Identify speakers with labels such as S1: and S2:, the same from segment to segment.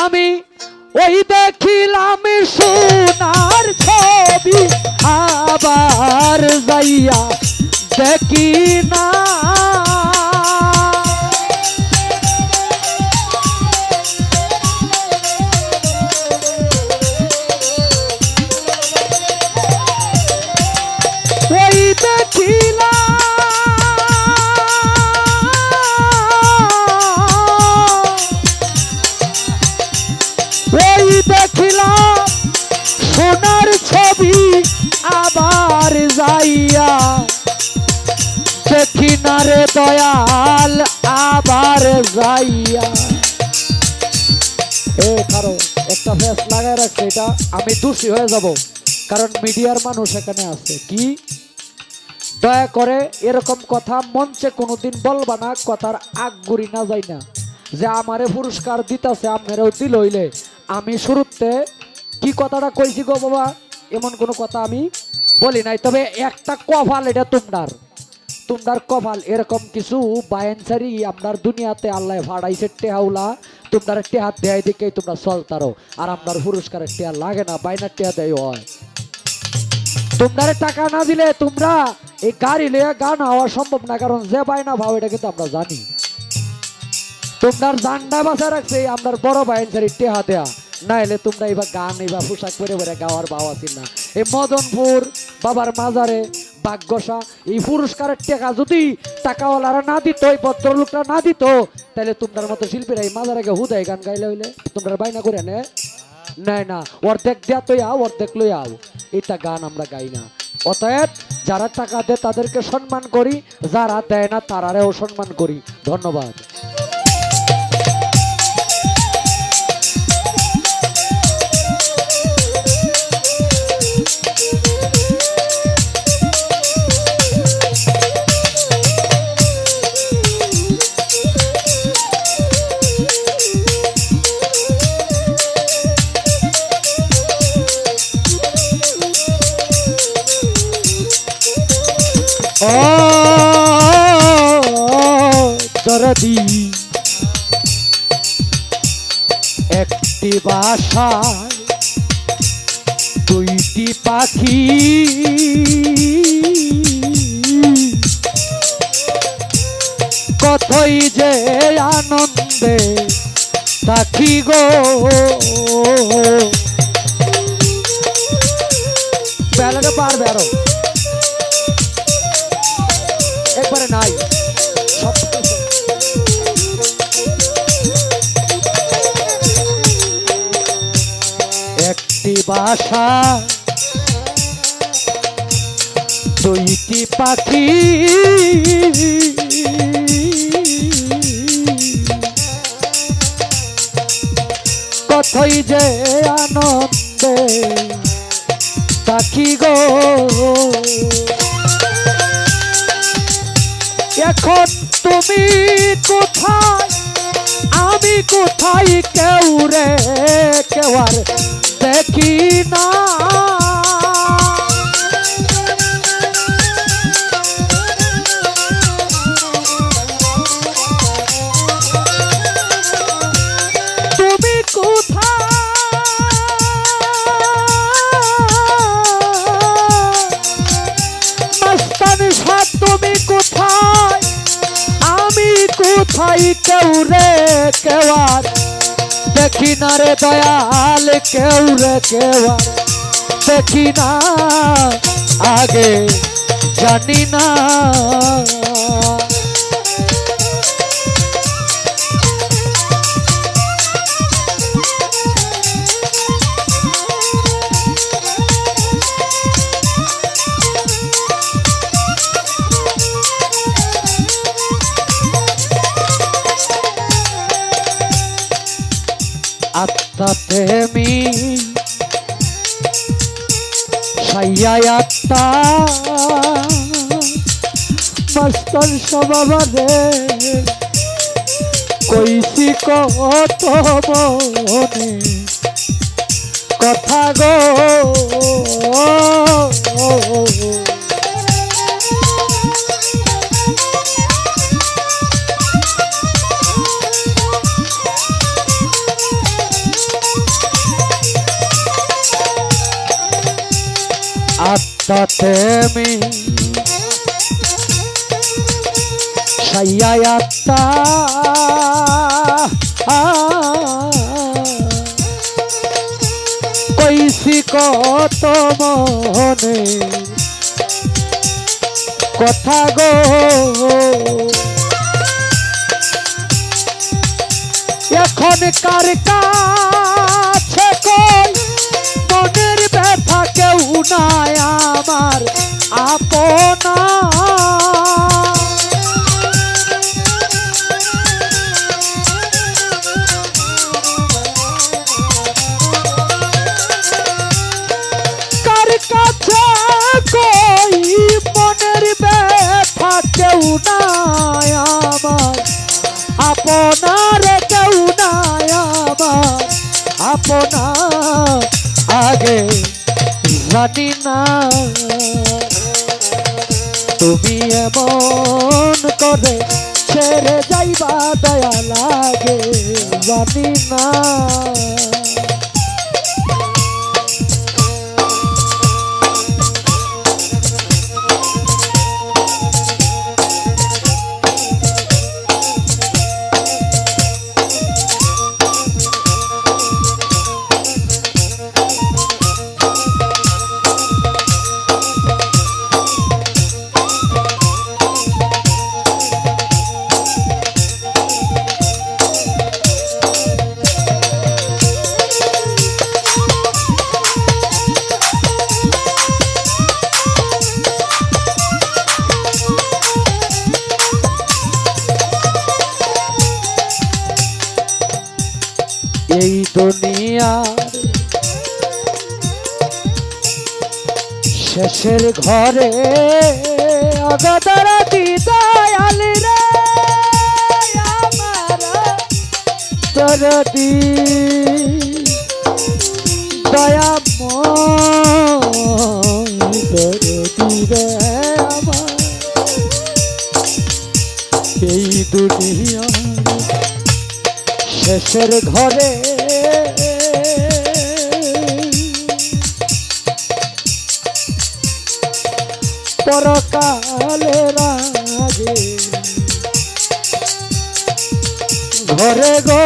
S1: আমি ওই দেখিলাম সোনার ছবি আবার যাইয়া দেখি না ওই দেখিলাম সোনার ছবি আবার যাইয়া দেখি না রে দয়াল আবার যাইয়া। কারণ একটা ফেস লাগাই রাখছে, এটা আমি দোষী হয়ে যাব, কারণ মিডিয়ার মানুষ এখানে আছে। কি দয়া করে এরকম কথা মঞ্চে কোনোদিন বলবা না, কথার আগ না যাই না যে আমারে পুরস্কার দিতেছে আপনারাও দিল হইলে। আমি শুরুতে কি কথাটা কইছি গো বাবা, এমন কোনো কথা আমি বলি নাই, তবে একটা কপাল, এটা তোমরার কপাল। এরকম কিছু বায়ানসারি আপনার দুনিয়াতে আল্লাহ ভাড়াইছে টেহাউলা, তোমরা টেহা দেয় দিকেই তোমরা চলতারো, আর আপনার পুরস্কারের টেহা লাগে না, বাইনার টেহা দেয় হয়। তোমরা টাকা না দিলে তোমরা এই গাড়ি লিয়ে গান হওয়া সম্ভব না, কারণ যে বাইনা ভাও এটা কিন্তু আমরা জানি। তোমরার জান্ডা বাঁচা রাখছে আপনার বড় বায়ানসারি টেহা দেয়া, না এলে তোমরা এবার গান এবার পোশাক পরে পরে গাওয়ার ভাও আছিল না। এই মদনপুর বাবার মাজারে বাগ্যসা এই পুরস্কারের টাকা যদি টাকাওয়ালারা না দিত, এই ভদ্রলোকরা না দিত, তাহলে তোমার মতো শিল্পীরা এই মাজারে হুদায় গান গাইলে হইলে তোমরা বাইনা করে নেয় না, অর্ধেক দেয়া তো আও অর্ধেক লই আও, এটা গান আমরা গাই না। অতএব যারা টাকা দেয় তাদেরকে সম্মান করি, যারা দেয় না তারারেও সম্মান করি। ধন্যবাদ। দরদি একটি বাসায় দুইটি পাখি, কতই যে আনন্দে থাকি গো। বেলাটা পারবে আরো একবারে নাই সব একটি বাসা দুইটি পাখি, কতই যে আনন্দে থাকি গো। এখন তুমি কোথায় আমি কোথায়, কেউ রে কেউ আর দেখি না। তুমি কোথায় মাস্তানি সাথ, তুমি কোথায় আমি কোথায়, কেউ রে কেউ আর দেখি না রে দয়াল, কেউ রে কেউ আর দেখি না, আগে জানি না। আত্মা প্রেমী সাইয়া আত্মা মস্তন সবাবারে কইছি কত মনে কথা গো। সাথে মি সাইয়াত্তা কইছি কত মনে কথা গো এখন কার কাছে কই মনের ব্যথা কেউ নাই আমার আপনা কার কাছে কই মনের ব্যথা কেউ নাই আমার আপনার কেউ নাই আমার আপনা আগে জানি না তুমি এমন করে ছেড়ে যাইবা দয়া লাগে জানি না এই দুনিয়ার শেষের ঘরে অগদরা দিদায়াল রে আমার দরদি দয়াময় দরদি রে আমার এই দুনিয়ার শেষের ঘরে পরকালের আগে ঘরে গো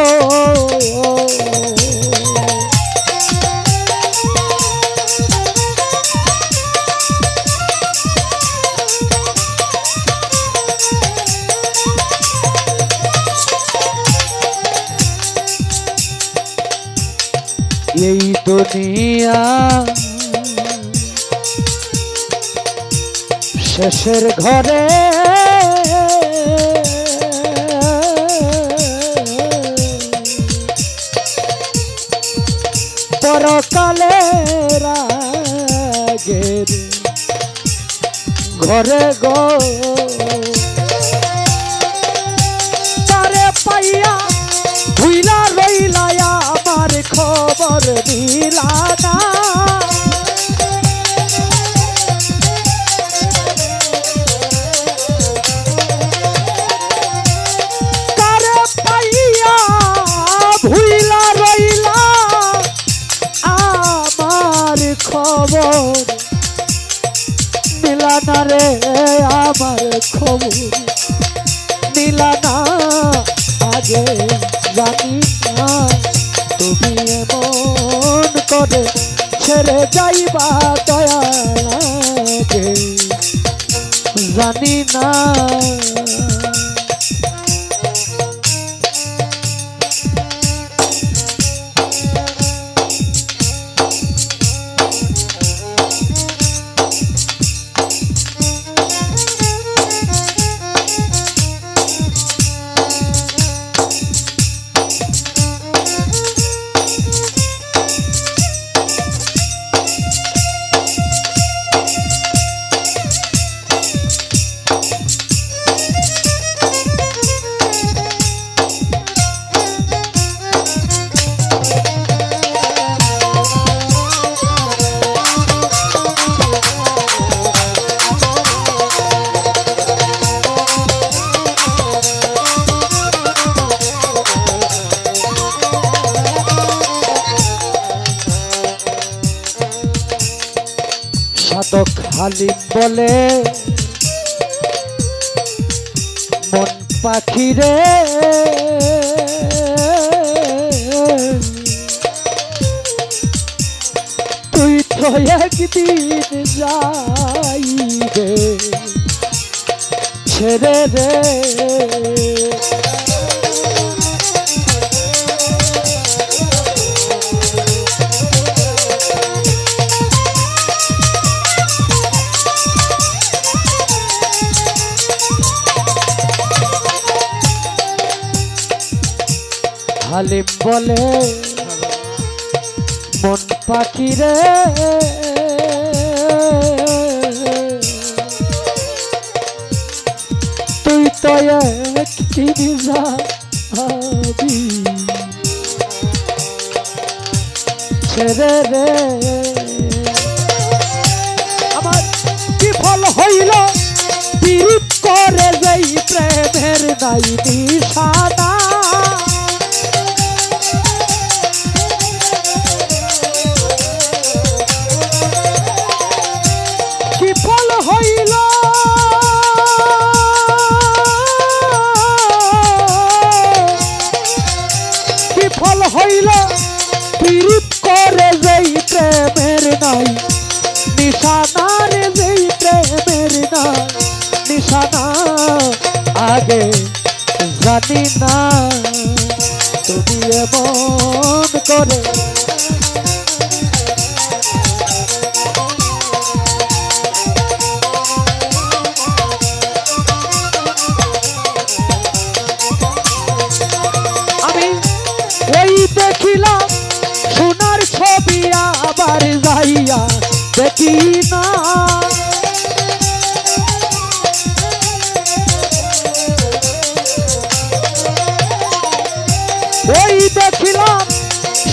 S1: এই দুনিয়া শেষের ঘরে পরকালের আগের ঘরে গো তারে পাইয়া ভুইলা রইলা আমার খবর দিলা না তারে পাইয়া ভুইলা রইলা আমার খবর দিলা না রে আমার খবর দিলা না আগে জানি না তুমি এমন করে ছেড়ে যাইবা দয়া লাগে জানি না হালিম বলে মন পাখি রে তুই তো একদিন যাইবে ছেড়ে রে হালিম বলে মন পাখি রে তুই তো একদিন যাবি ছেড়ে রে আমার কি ফল হইল পীড়িত করে যাই প্রেমের নাই নিশানা হইল কি ফল হইল পীড়িত করে যেই প্রেমের নাই নিশানা রে যেই প্রেমের নাই নিশানা আগে জানি না তুমি এমন করে দেখিলাম সোনার ছবি আবার যাইয়া দেখি না ওই দেখিলাম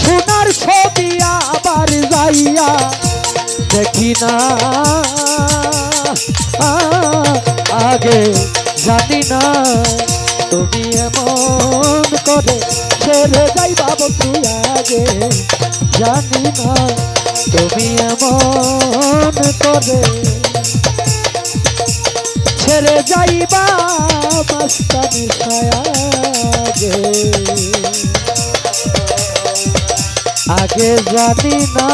S1: সোনার ছবি আবার যাইয়া দেখি না আগে জানি না তুমি এমন করে ছেড়ে যাইবা বন্ধু আগে জানি না তুমি এমন করে ছেড়ে যাইবা মাস্তানি ছায়াগে আগে জানি না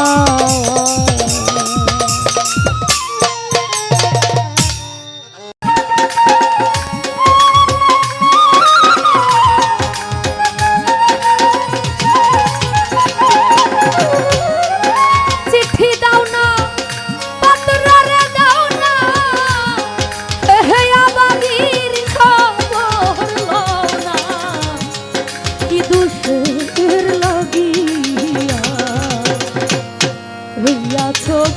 S2: হইয়াছো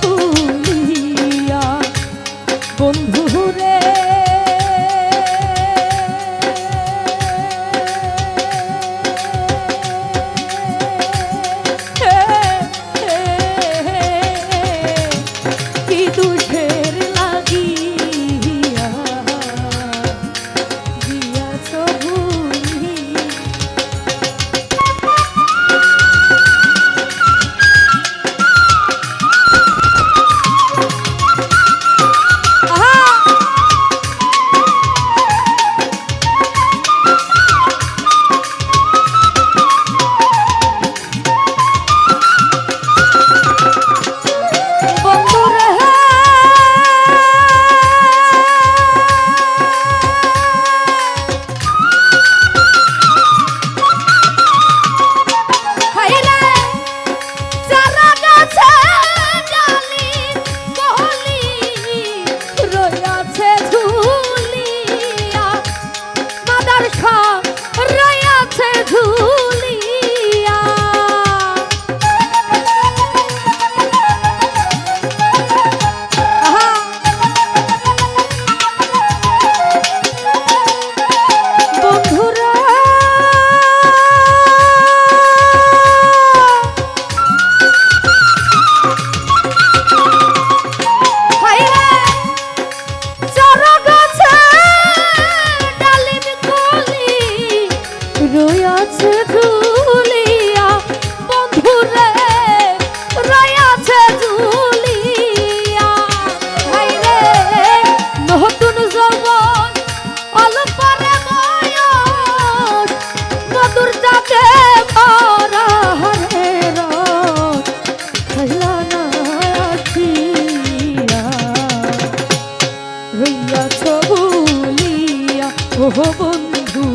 S2: ও বন্ধু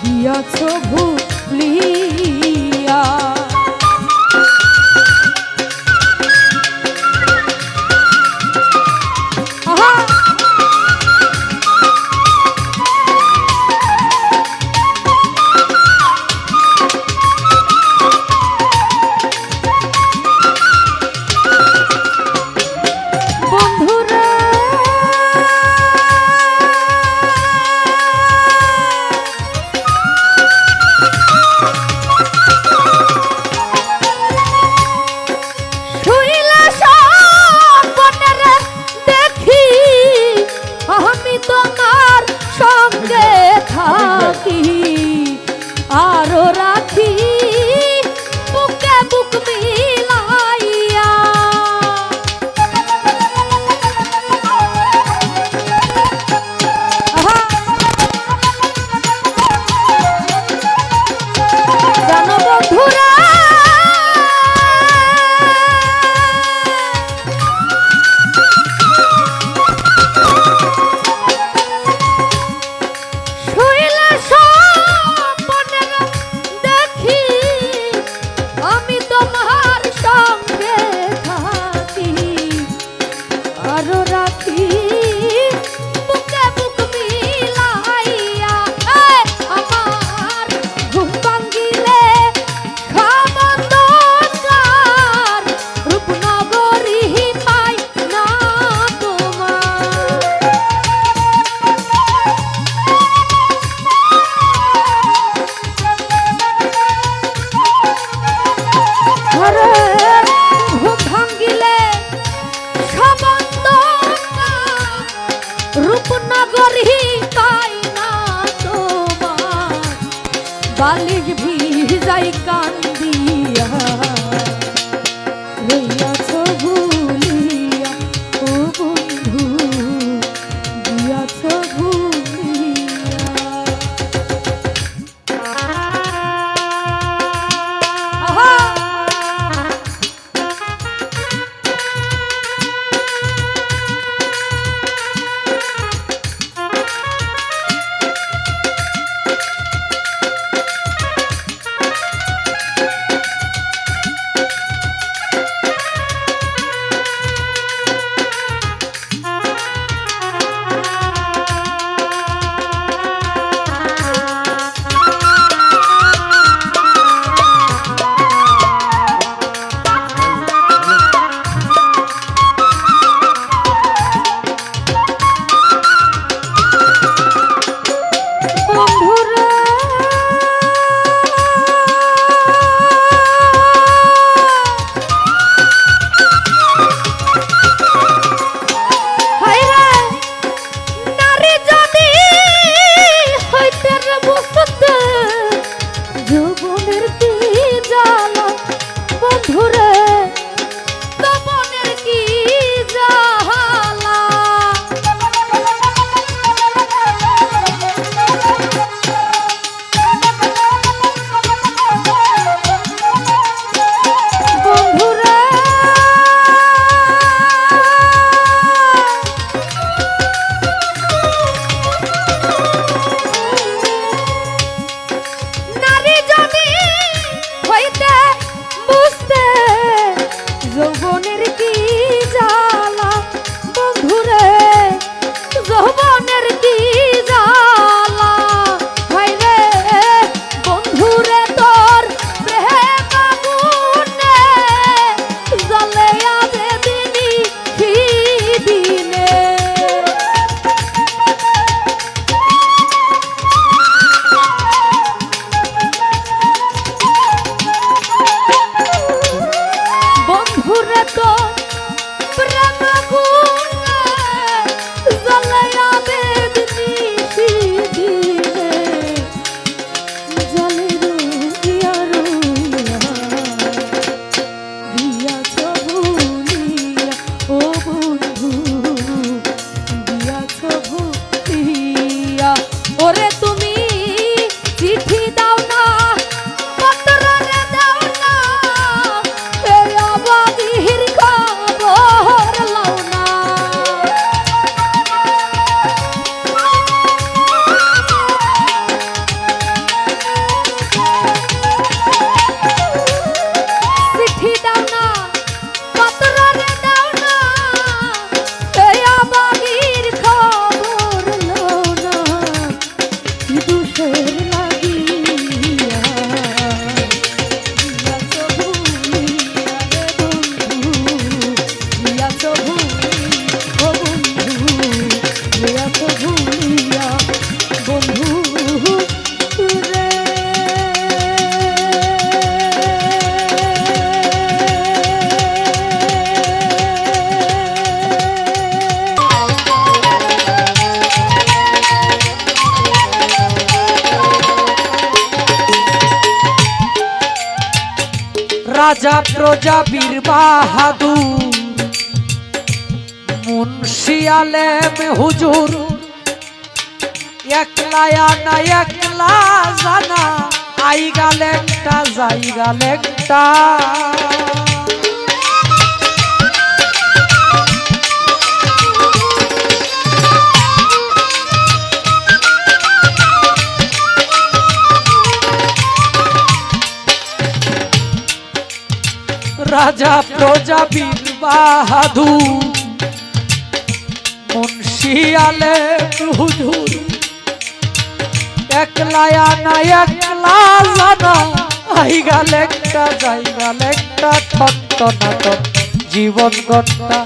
S2: গিয়াছ ভুলিয়া। আরো রাখি বুকে বুক মিলাইয়া। জানো বন্ধুরা বালিশ ভিজাই কান্দিয়া রইয়াছ ভুলিয়া। ও বন্ধু গিয়াছ ভুলিয়া। প্রেম গুণে জ্বালায়া বেদনী
S1: রাজা প্রজা বীর বাহাদুর মুন্সি আলেম হুজুর একলা আনা একলা জানা আই গাল একটা যাই গাল একটা রাজা প্রজা বীর বাহাদুর মুন্সি আলেম হুজুর একলা আনা একলা জানা আই গাল একটা যাই গাল একটা টন জীবন ঘন্টা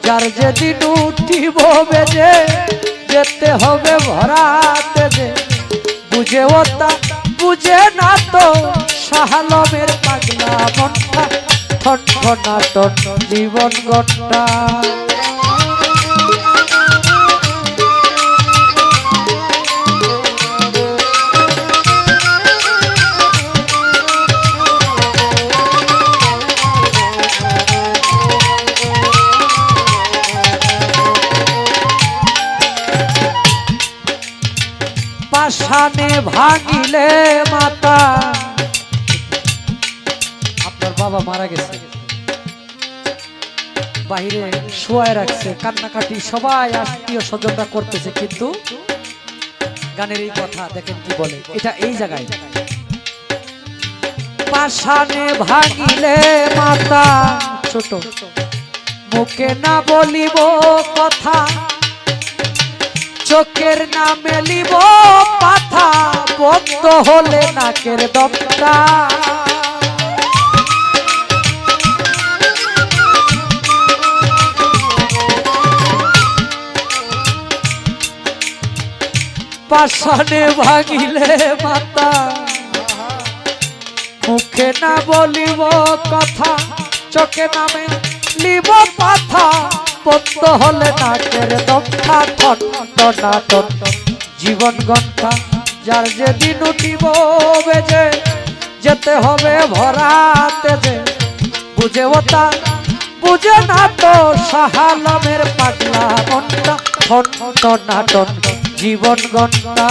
S1: যার যেদিন উঠিব বেজে যেতে হবে ভরাতে যে বুঝে ওটা বুঝে না তো শাহালমের পাগলা মনটা টন জীবন ঘন্টা পাশানে ভাঙিলে মাতা আপনার বাবা মারা গেছে বাইরে শোয়ায় রাখছে কান্নাকাটি সবাই আত্মীয় স্বজনরা করতেছে কিন্তু গানের এই কথা দেখেন কি বলে এটা এই জায়গায় পাশানে ভাঙিলে মাতা ছোট মুখে না বলিব কথা চোখের না মেলিব পাথা বন্ধ হলে নাকের দমটা পাশানে ভাঙিলে মাতা মুখে না বলিব কথা চোখে না মেলিব পাথা বন্ধ হলে নাকের দমটা টন জীবন ঘন্টা যার যেদিন উঠিব বেজে যেতে হবে ভরাতে যে বুঝে ওটা বুঝে না তো শাহালমের পাগলা মনটা টন জীবন ঘন্টা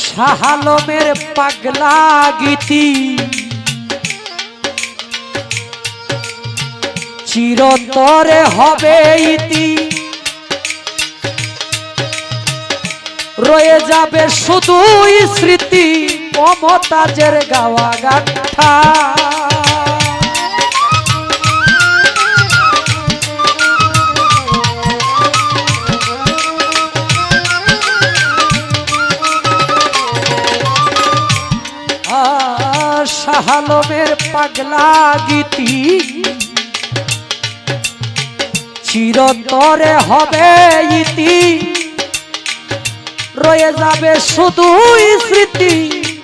S1: শাহালমের পাগলা গীতি চিরতরে হবে ইতি রয়ে যাবে শুধু স্মৃতি মমতাজের গাওয়া গাথা শাহালমের পাগলা গীতি চিরতরে হবে ইতি রয়ে যাবে শুধু স্মৃতি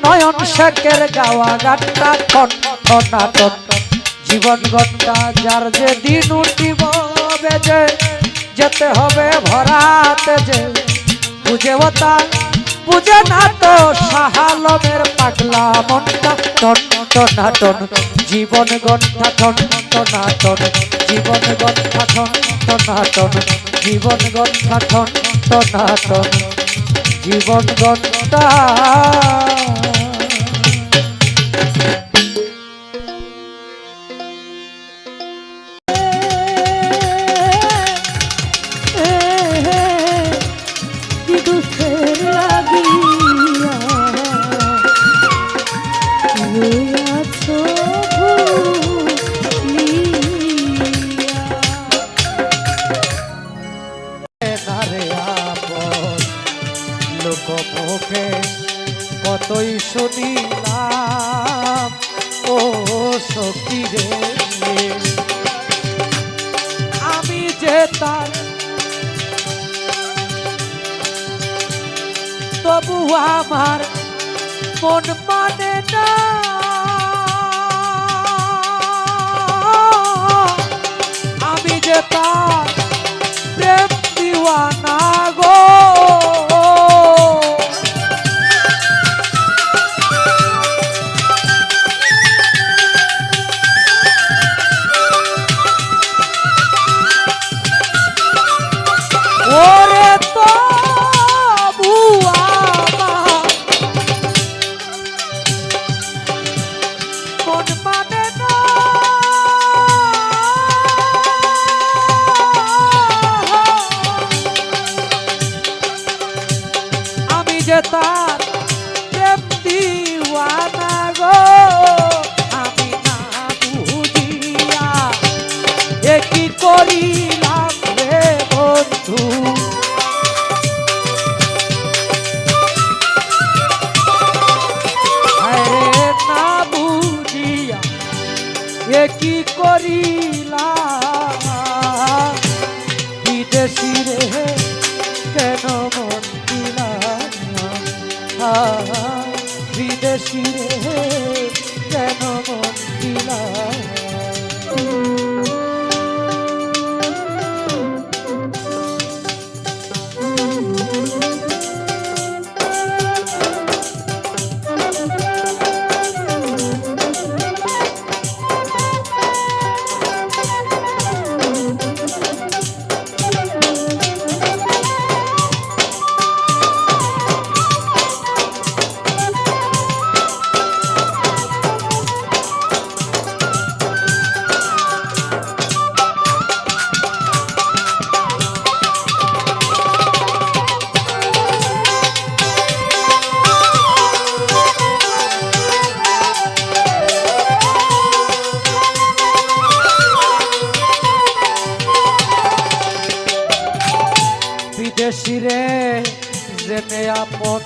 S1: নয়ন শেখের গাওয়া গানটা টন জীবন ঘন্টা যার যেদিন উঠিব বেজে যেতে হবে ভরাতে যে বুঝে ওটা বুঝে না তো শাহালমের পাগলা মনটা টন জীবন ঘন্টা টন জীবন ঘন্টা টন জীবন ঘন্টা টন জীবন ঘন্টা লোকমুখে কতই শুনিলাম ও সখী রে আমি যে তার তবু আমার মন মানে না আমি যে তার প্রেম দিওয়ানা গো ওরে তো বুয়া মন মানে না আমি যে তার প্রেম দিওয়ানা গো আমি না বুঝিয়া এ কি করিলাম রে বন্ধু আরে না বুঝিয়া এ কি করিলাম বিদেশি রে কেন মন দিলাম বিদেশি রে কেন মন দিলাম বিদেশিরে জেনে আপন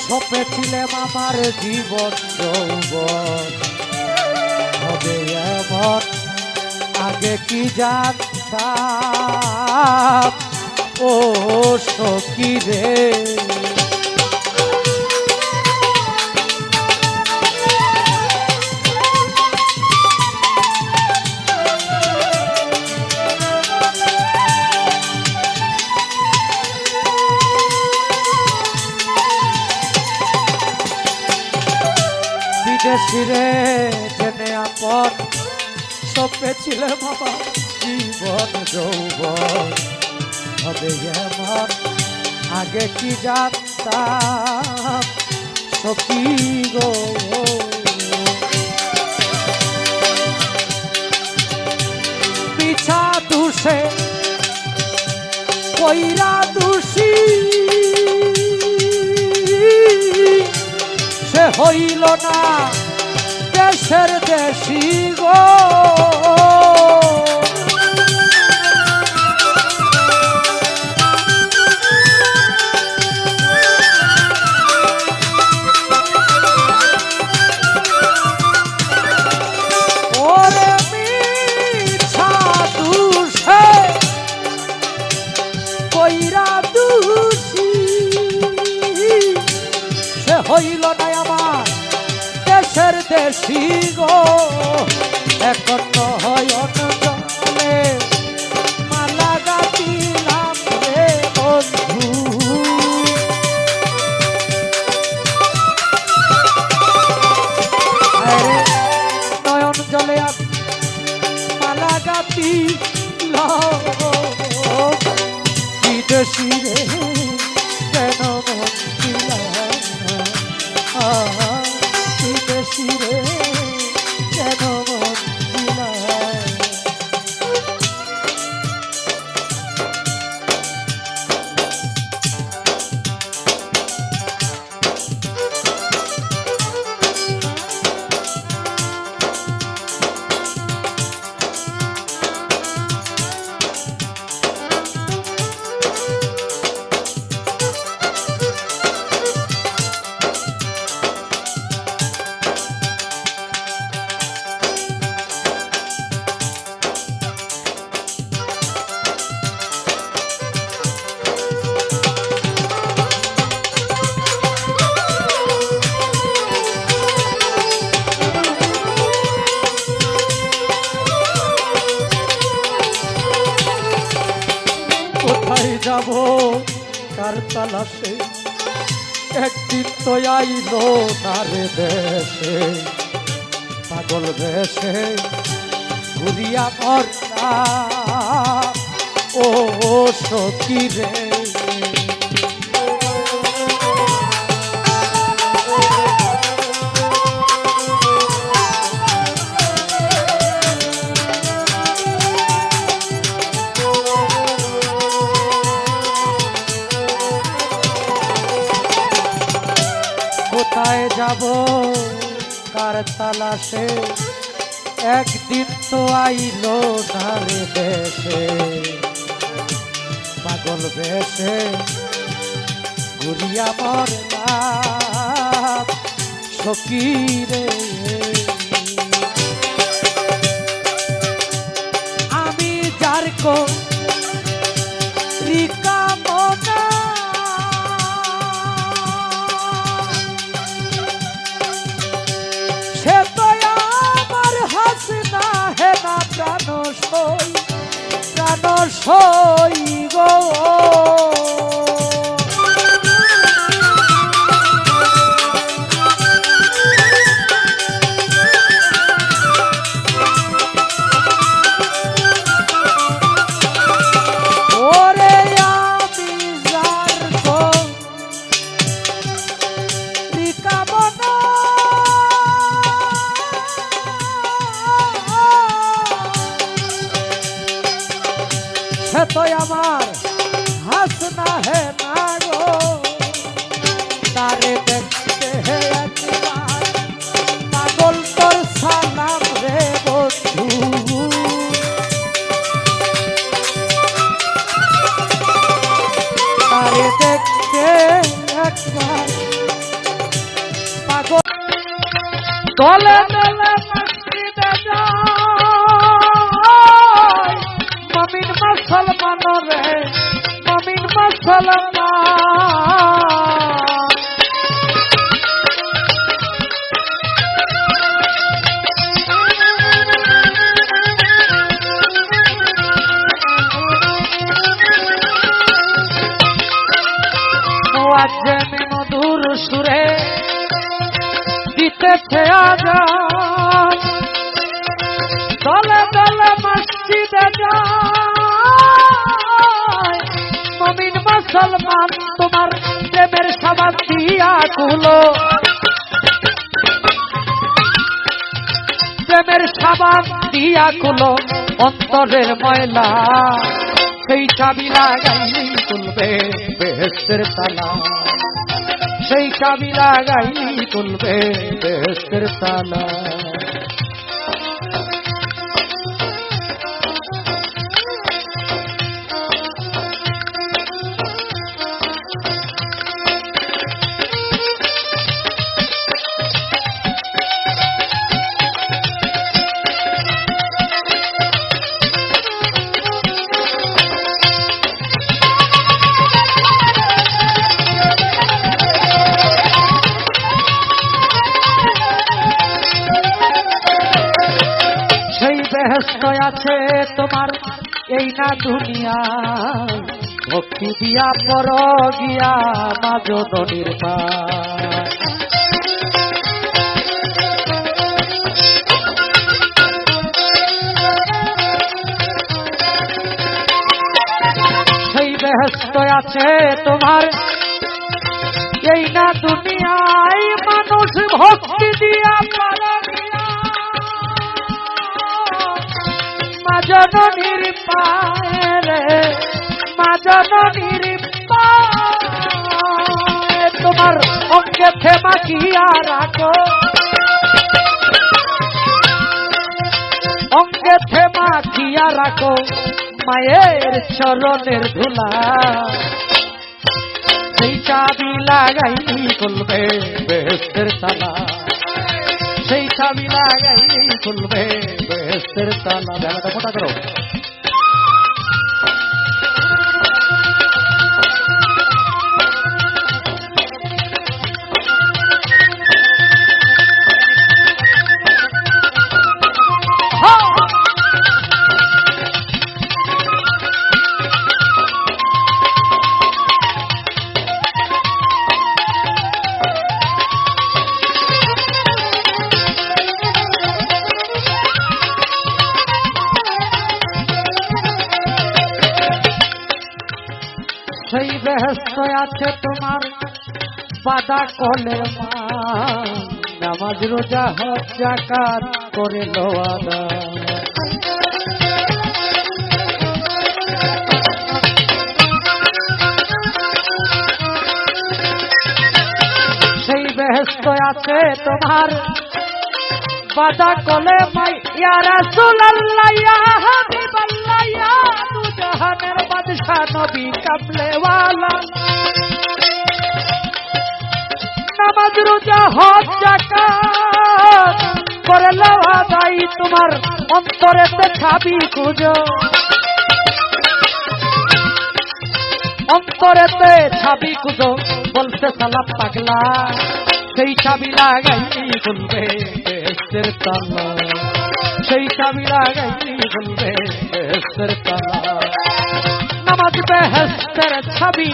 S1: সপেছিলাম আমার জীবন যৌবন হবে এমন আগে কি জানতাম ও সখী রে বিদেশিরে জেনে আপন সপেছিলে বাবা জীবন যৌবন হবে এমন আগে কি জানতাম সখী গো পিছা দুষে কইরা দোষী সে হইল না দেশের দেশি গো ওরে মিছা দুষে কইরা দোষী সে হইল না আমার দেশের দেশি গো এখন নয়ন জলে মালা গাতিলাম রে বন্ধু আরে নয়ন জলে মালা গাতিলাম বিদেশি রে কেন মন দিলাম বিদেশি রে কেন মন দিলাম যাব কার তালাশে, একদিন তো আইলো তারে দেশে, পাগল বেশে ঘুরিয়া মরলা ও সখী রে। কোথায় যাব কার তালাশে, একদিন তো আইলো নারে দেশে, পাগল বেশে ঘুরিয়া মরলাম সখী রে। আমি যার কো রিকামনা সে তো আমার হাসনা হে না প্রাণ সই গো। ওরে আমি যার গো রিকামনা সে তো আমার হাসনা হে না গো, তারে দেখতে হে একবার পাগল তোর সালাম রে বন্ধু। তারে দেখতে একবার পাগল গলে গলে মসজিদে যায় মমিন মুসলমান রে, মমিন মুসলমান। আজমি মধুর সুরে দিতেছে আজান, দলে দলে মসজিদে যায় মমিন মুসলমান, তোমার প্রেমের সাবান দিয়া কুলো, প্রেমের সাবান দিয়া কুলো অন্তরের ময়লা, সেই চাবি লাগাইলেই তুলবে বেহেশতের তালা, সেই চাবি লাগাইলেই তুলবে বেহেশতের তালা। বেহেশত আছে তোমার এই না দুনিয়া, ভক্তি দিয়া পর গিয়া মাঝ নদীর পার। সেই বেহেশত আছে তোমার এই না দুনিয়ায়, মানুষ ভক্তি দিয়া পর জননীর পায়ে রে, মা জননীর পায়ে তোমার অঙ্গে থেমা কিয়া রাখো, অঙ্গে থেমা কিয়া রাখো মায়ের চরণের ধুলা, সেই চাবি লাগাইলি খুলবে বেহেশতের তালা, সেই চাবি লাগাইলি খুলবে বেহেশতের তালা। জায়গাটা মোটা করো। সেই বেহেস্ত আছে তোমার বাদা কলের মা, নামাজ রোজা হজ যাকাত করে লোয়াদা। সেই বেহেস্ত আছে তোমার বাদা কলে মাই, ইয়া রাসূলুল্লাহ ইয়া হাবিবাল্লাহ ইয়া দু জাহানের বাদশা নবী কামলে ওয়ালা। নামাজ রোজা হজ যাকাত করে লওয়াদাই তোমার অন্তরেতে ছাবি খুঁজো, অন্তরেতে ছাবি খুঁজো। বলতে সালাম পাগলা সেই চাবি লাগাই খুলবে বেহেশতের তালা, সেই চাবি লাগাই খুলবে বেহেশতের তালা। নামাজ বেহেশতের ছাবি,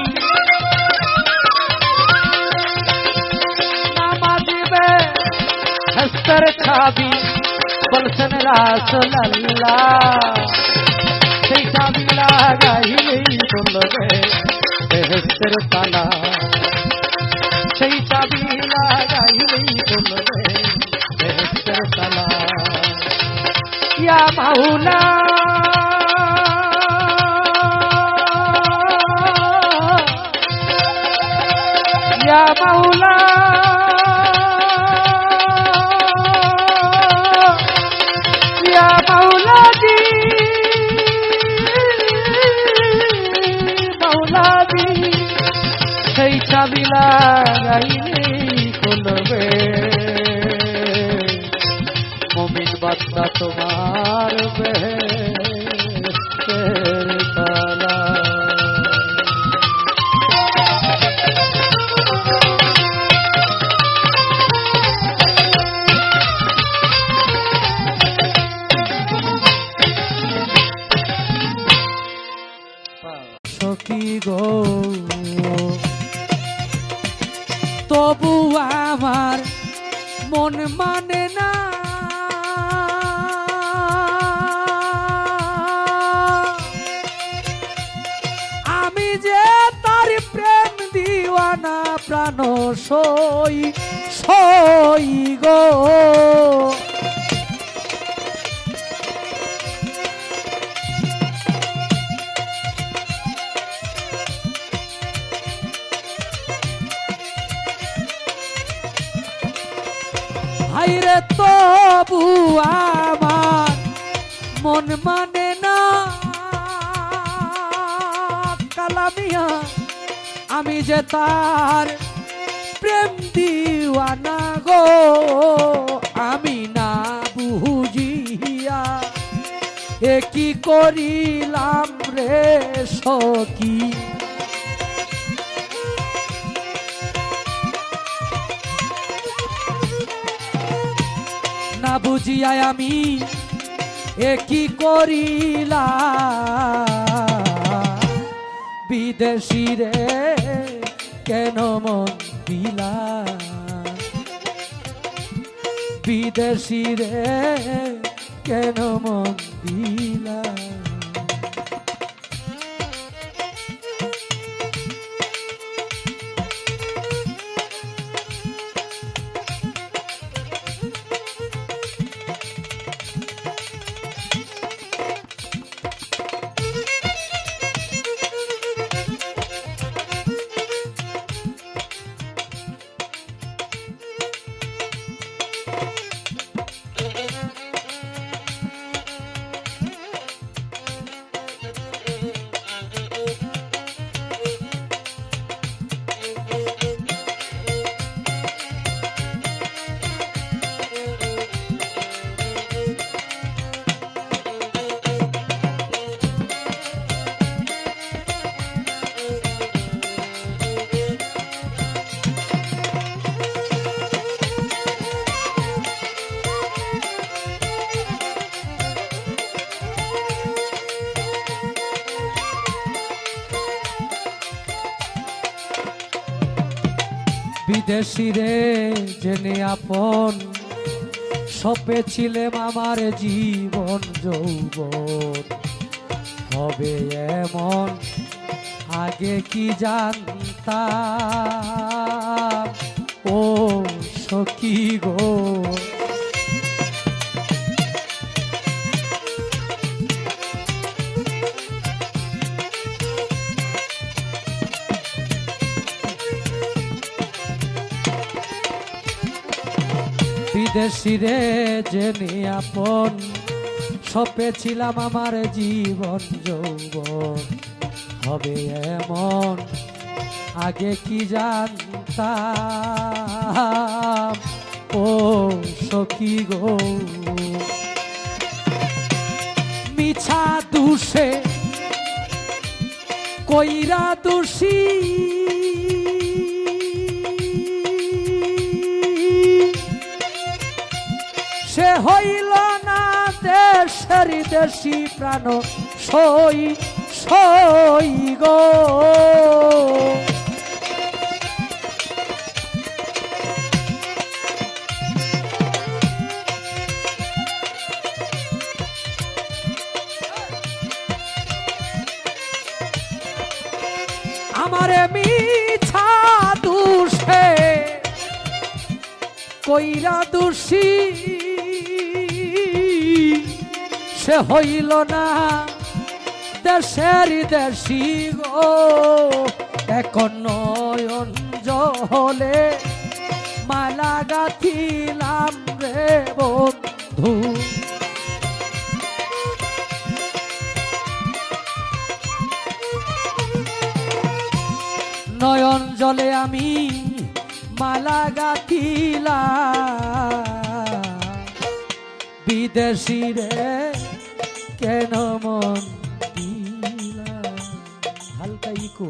S1: নামাজ বেহেশতের ছাবি বলছেন রাসূলুল্লাহ, সেই চাবি লাগাইলেই খুলবে বেহেশতের তালা, সেই চাবি লাগাইলেই খুলবে বেহেশতের তালা। ইয়া মাওলা ইয়া মাওলা ইয়া মাওলা জি মাওলা জি, সেই চাবি লাগাইলেই খুলবে মুমিন বান্দা তোমার বেহেশতের তালা। সখী গো তবু আমার মন মানে না, আমি যে তার প্রেম দিওয়ানা প্রাণ সই সই গো। হাইরে তবু আমার মন মানে না, কালামিয়া আমি যে তার প্রেম দিওয়ানা গো। আমি না বুঝিয়া এ কি করিলাম রে সখী, না বুঝিয়া আমি এ কি করিলাম। বিদেশি রে কেন মন দিলা, বিদেশি রে কেন মন দিলা। বিদেশি রে জেনে আপন সপেছিলাম আমার জীবন যৌবন হবে এমন আগে কি জানতাম ও সখী গো, বিদেশিরে জেনে আপন সপেছিলাম আমার জীবন যৌবন হবে এমন, আগে কি জানতাম ও সখী গো। মিছা দুষে কইরা দোষী সে হইল না দেশের দেশি প্রাণ সই সই গো। আমারে মিছা দুষে কইরা দোষী সে হইল না দেশের দেশি গো। এখন নয়ন জলে মালা গাথিলাম রে বন্ধু, নয়ন জলে আমি মালা গাথিলাম, বিদেশি রে কেন মন দিলাম। হালকা ইকো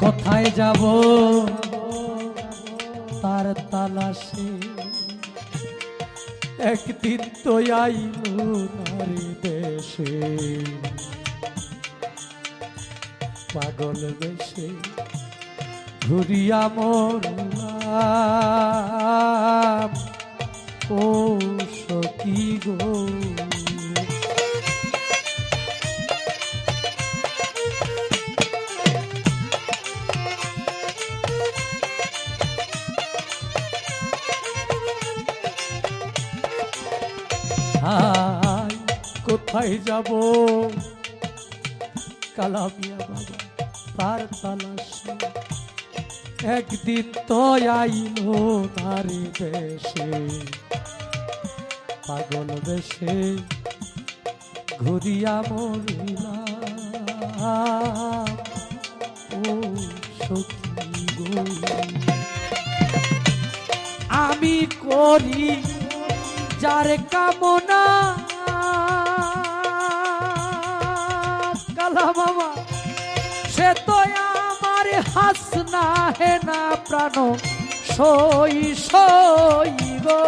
S1: কোথায় যাব তার তালাশে, একদিন তো আইলো নারী দেশে, পাগল বেশে ঘুরিয়া মরলাম ও সখী গো। কোথায় যাব কালামিয়া বাবা তার তালাশে, একদিন তো আইলো নারী দেশে, পাগল বেশে ঘুরিয়া মরিলাম ও সখী গো। আমি করি যার কামনা কালা বাবা, সে তো আমার হাসনা হে না প্রাণ সই সই গো।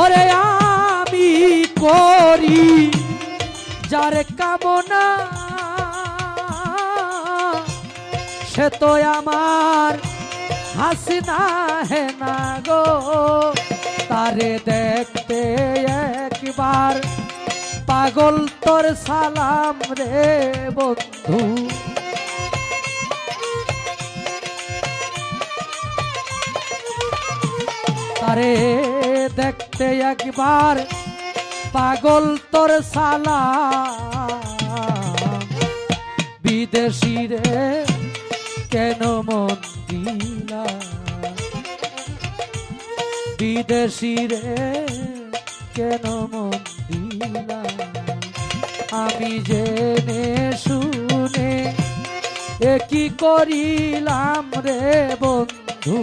S1: ওরে আমি করি যার কামনা সে তো আমার হাসিনা হে না গো, তারে দেখতে একবার পাগল তোর সালাম রে বন্ধু। তারে দেখতে একবার পাগল তোর সালাম, বিদেশি রে কেন মন দিলা, বিদেশি রে কেন মন দিলা, আমি জেনে শুনে এ কি করিলাম রে বন্ধু।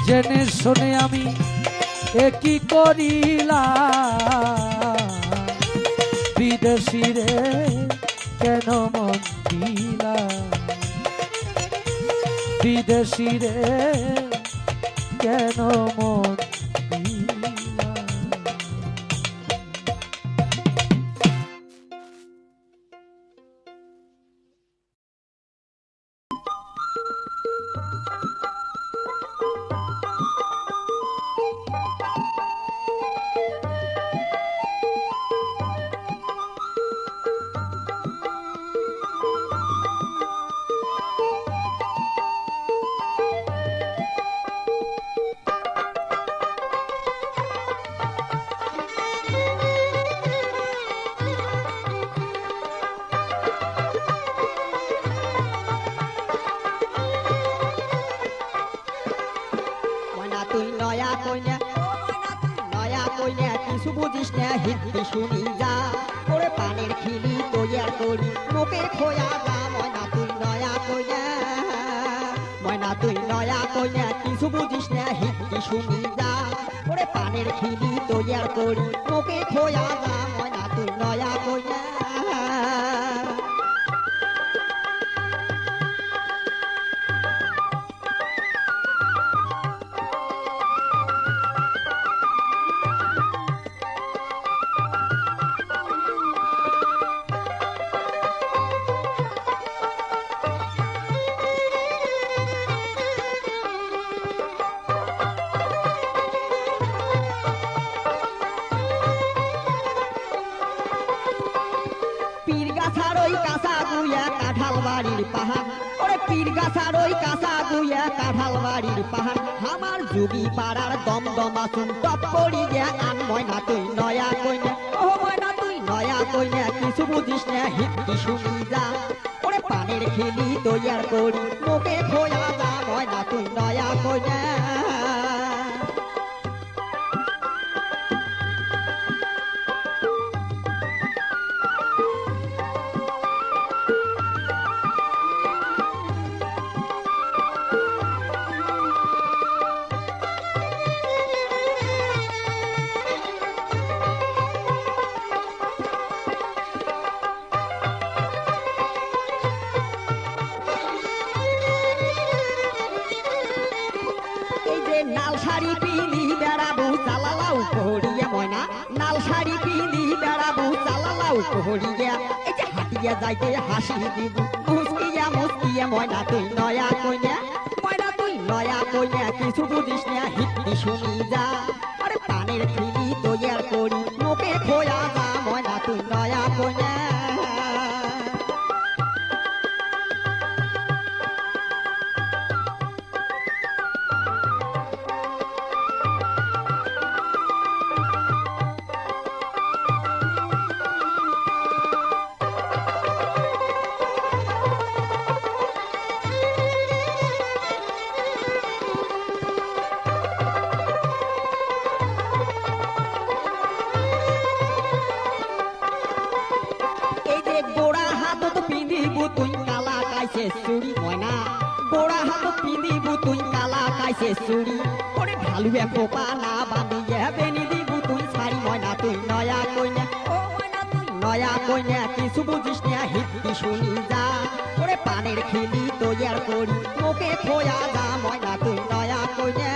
S1: জেনে শুনে আমি এ কি করিলাম, বিদেশি রে কেন মন দিলা, বিদেশি রে কেন মন দিলা।
S3: কিছু বুঝিস না হিন্দি শুনি যা, ওরে পানের খিলি তৈয়ার করি মুখে খোয়া যা। ময়না তুই নয়া কইনা, ময়না তুই নয়া কইনা, কিছু বুঝিস না হিন্দি শুনি যা, ওরে পানের খিলি তৈয়ার করি মুখে খোয়া যা। ময়না তুই নয়া কইনা। কাঁঠাল বাড়ির পাহাড়, ওরে পীর গাছার ওই কাঁচা গুয়া কাঁঠাল বাড়ির পাহাড়, আমার যুগি পাড়ার দমদমা চুন টপ করি গে আন। ময়না তুই নয়া কইনা, ও ময়না তুই নয়া কইনা, কিছু বুঝিস না হিন্দি শুনি যা, ওরে পানের খিলি তৈয়ার করি মুখে খোয়া যা। ময়না তুই নয়া কইনা। নাল শাড়ি পিলি বেড়াবো চালালাও কোহরিয়া, ময়না নাল শাড়ি পিলি বেড়াবো চালালাও কোহরিয়া, এই যে হাটিয়া যাইতে হাসি দিব মুস্কিয়া মুস্কিয়া। ময়না তুই নয়া কইনা, ময়না তুই নয়া কইনা, কিছু বুঝিস না হিন্দি শুনি যা, আরে পানের খিলি তৈয়ার করি মুখে খোয়া যা। ময়না তুই নয়া কইনা। তুই কালা কাইছে চুরি, ময়না গোড়া হাত পিঁধিবু তুই কালা কাইছে চুরি, ওরে ভালুয়ে পোপা না বাঁধিয়ে বেনি দিবু তুই শাড়ি। ময়না তুই নয়া কইনা, ও ময়না তুই নয়া কইনা, কিছু বুঝিস না হিন্দি শুনি যা, ওরে পানের খিলি তৈয়ার করি মুখে খোয়া যা। ময়না তুই নয়া কইনা।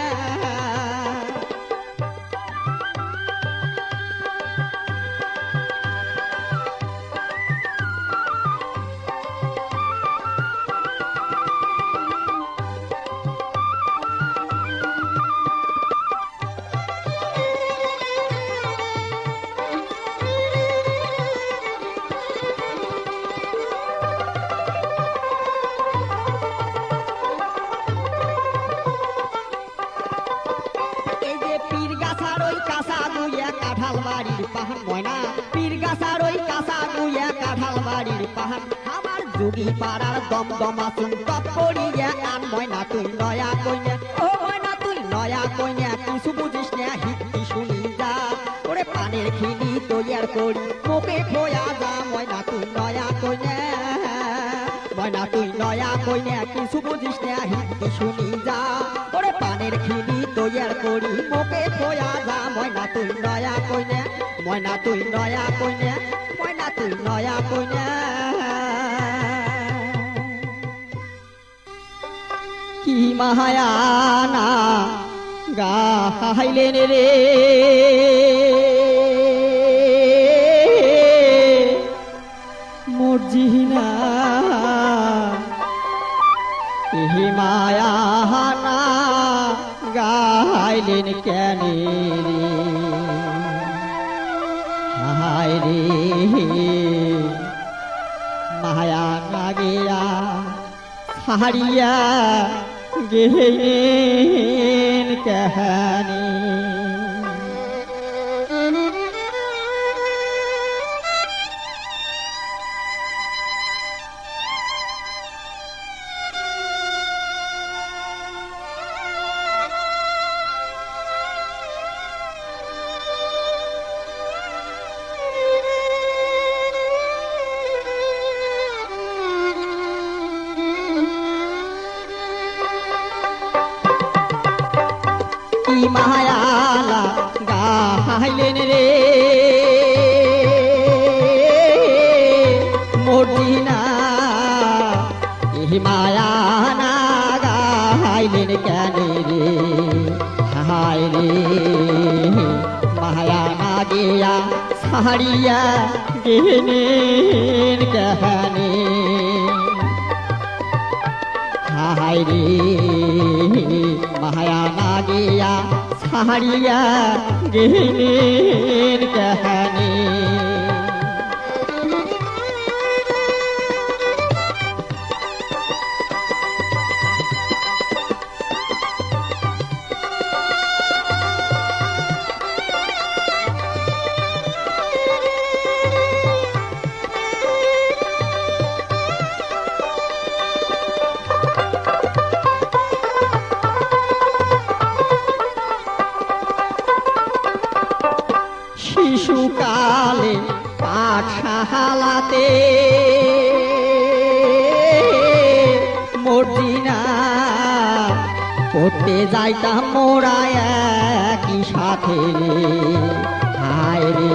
S3: কাঁঠাল বাড়ির পাহান ময়না পীর গাছার ওই কাঁচা গুইয়া কাঁঠাল বাড়ির পাহান আমার যোগী পাড়ার দমদমা চুন টপ করিয়া আন ময়না তুই নয়া কইনা ও ময়না তুই নয়া কইনা কিছু বুঝিস না হিতি শুনি যা ওরে পানের খিলি তৈয়ার করি মুখে খোয়া যা ময়না তুই নয়া কইনা ময়না তুই নয়া কইনা কিছু বুঝিস না হিতি শুনি যা ওরে পানের খিলি তৈয়ার করি মুখে খোয়া যা ময়না তুই নয়া কইনা ময়না তুই নয়া কইনা ময়না তুই নয়া কইনা কি মাহায়ানা গাইলেন রে মর্জিনা হি মায়ানা গাইলেন কেন রে হায় রে মায়া না গিয়া হারিয়া গেলেন কাহানি মায়ালা গাইলেন রে মর্জিনা মায়ানা গাইলেন কেন রে হায় রে মায়ানা গিয়া ছাড়িয়া গেলেন কাহানি হায় রে মায়ানা গিয়া ছাড়িয়া গেলেন কাহানি শিশুকালে পাঠশালাতে মর্জিনা পড়তে যাইতাম মোরা একই সাথে হায় রে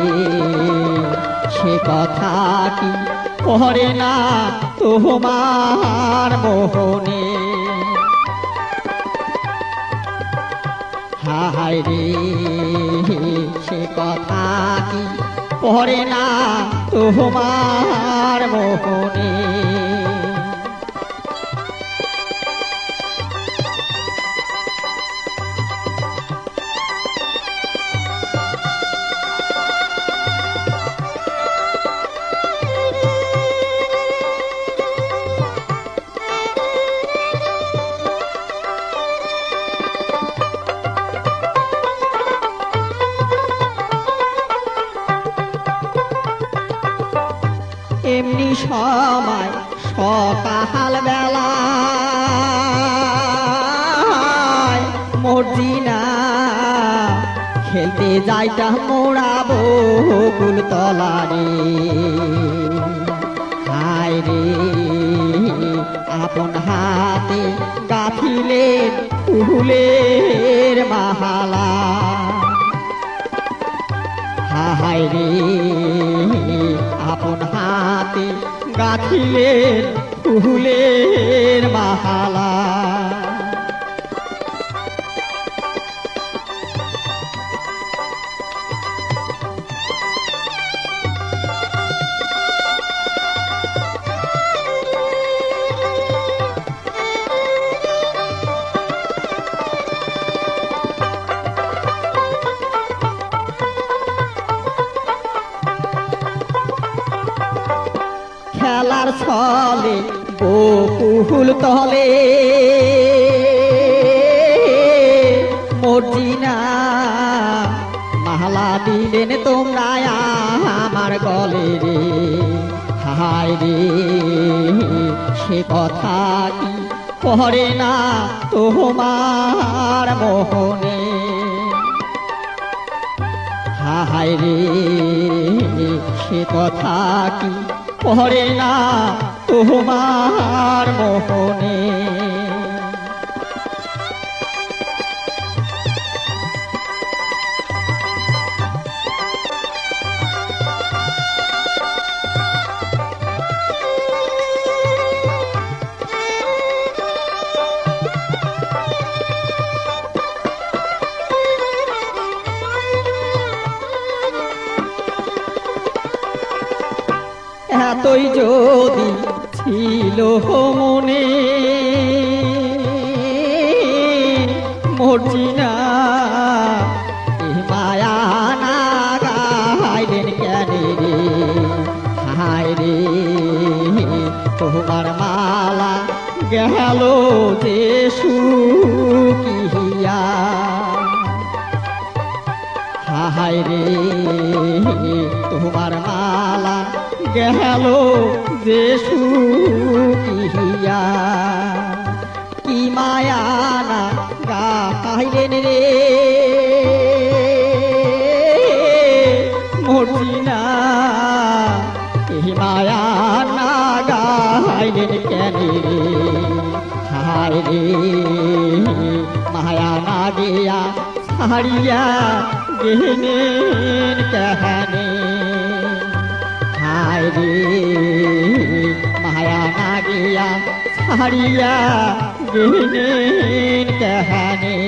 S3: সে কথা কি পড়ে না তোমার মোহনে হায় রে সে কথা কি পড়ে না তোমার মোহনে এমনি সময় সকাল বেলা মর্জিনা খেলতে যাইতাম মোরা বকুল তলারে হায় রে আপন হাতে গাঁথিলেন ফুলের মালা হায় রে আপন হাতে গাঁথিলেন ফুলের মালা খেলার ছলে বকুল তলে মর্জিনা মালা দিলে দিলেন তোমরা আমার গলে রে, হায় রে সে কথা কি পড়ে না তোমার মোহনে, হায় রে সে কথা কি পড়ে না তোমার মোহনে। এতই যদি ছিল মনে মর্জিনা, এ মায়া না গাইলেন কেন রে, হায় রে তোমার মালা গেল যে শুকিয়া, হায় রে তোমার মালা গেল যে শুকিয়া, কি মায়া না গাইলেন রে মর্জিনা, এই মায়া না গাইলেন কেন রে, হায় রে মায়া না গিয়া ছাড়িয়া গেলেন কাহানে, হায় রে মায়া না গিয়া ছাড়িয়া গেলেন কাহানে।